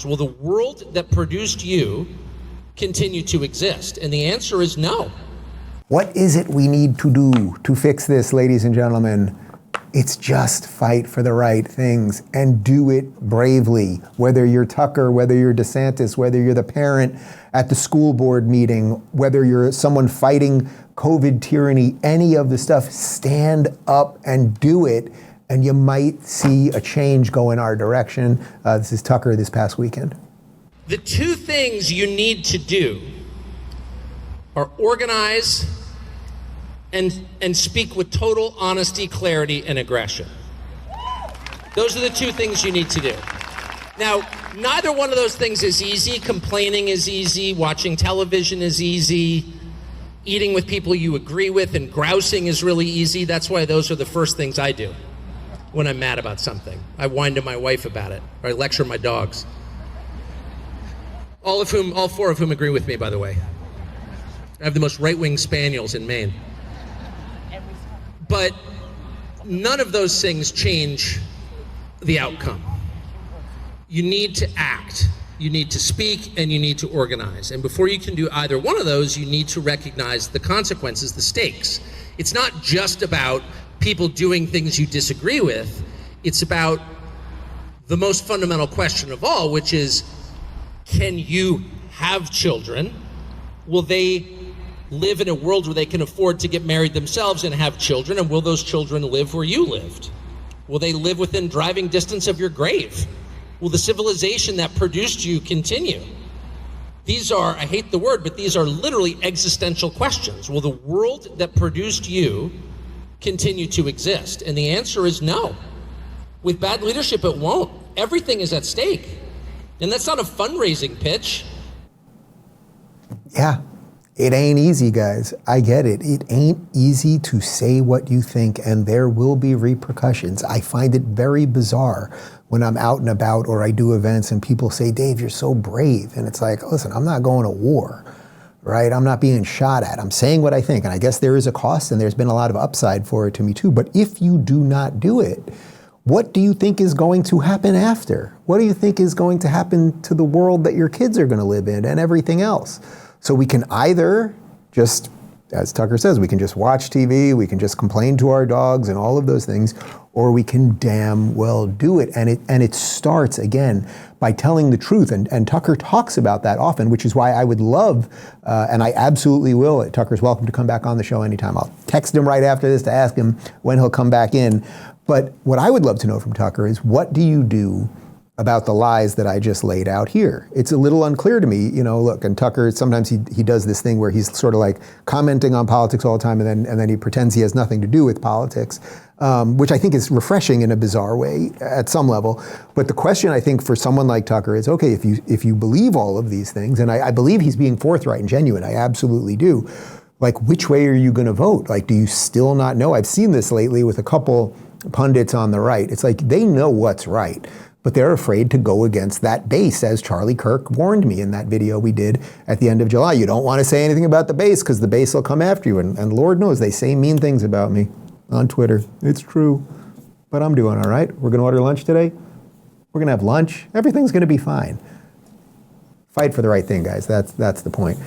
Will the world that produced you continue to exist? And the answer is no. What is it we need to do to fix this, ladies and gentlemen? It's just fight for the right things and do it bravely. Whether you're Tucker, whether you're DeSantis, whether you're the parent at the school board meeting, whether you're someone fighting COVID tyranny, any of the stuff, stand up and do it. And you might see a change go in our direction. This is Tucker this past weekend. The two things you need to do are organize and speak with total honesty, clarity, and aggression. Those are the two things you need to do. Now, neither one of those things is easy. Complaining is easy. Watching television is easy. Eating with people you agree with and grousing is really easy. That's why those are the first things I do when I'm mad about something. I whine to my wife about it, or I lecture my dogs. All four of whom agree with me, by the way. I have the most right-wing spaniels in Maine. But none of those things change the outcome. You need to act, you need to speak, and you need to organize. And before you can do either one of those, you need to recognize the consequences, the stakes. It's not just about people doing things you disagree with. It's about the most fundamental question of all, which is, can you have children? Will they live in a world where they can afford to get married themselves and have children? And will those children live where you lived? Will they live within driving distance of your grave? Will the civilization that produced you continue? These are, I hate the word, but these are literally existential questions. Will the world that produced you continue to exist? And the answer is no. With bad leadership, it won't. Everything is at stake. And that's not a fundraising pitch. Yeah, it ain't easy, guys. I get it. It ain't easy to say what you think, and there will be repercussions. I find it very bizarre when I'm out and about or I do events and people say, Dave, you're so brave. And it's like, listen, I'm not going to war, right? I'm not being shot at. I'm saying what I think. And I guess there is a cost and there's been a lot of upside for it to me too. But if you do not do it, what do you think is going to happen after? What do you think is going to happen to the world that your kids are going to live in and everything else? So we can either just, as Tucker says, we can just watch TV, we can just complain to our dogs and all of those things, or we can damn well do it. And it starts, again, by telling the truth. And Tucker talks about that often, which is why I would love, and I absolutely will, Tucker's welcome to come back on the show anytime. I'll text him right after this to ask him when he'll come back in. But what I would love to know from Tucker is, what do you do about the lies that I just laid out here? It's a little unclear to me, look, and Tucker, sometimes he does this thing where he's sort of like commenting on politics all the time and then he pretends he has nothing to do with politics, which I think is refreshing in a bizarre way at some level. But the question, I think, for someone like Tucker is, okay, if you believe all of these things, and I believe he's being forthright and genuine, I absolutely do, like, which way are you gonna vote? Like, do you still not know? I've seen this lately with a couple pundits on the right. It's like they know what's right, but they're afraid to go against that base, as Charlie Kirk warned me in that video we did at the end of July. You don't want to say anything about the base because the base will come after you. And Lord knows they say mean things about me on Twitter. It's true. But I'm doing all right. We're going to order lunch today. We're going to have lunch. Everything's going to be fine. Fight for the right thing, guys. That's the point.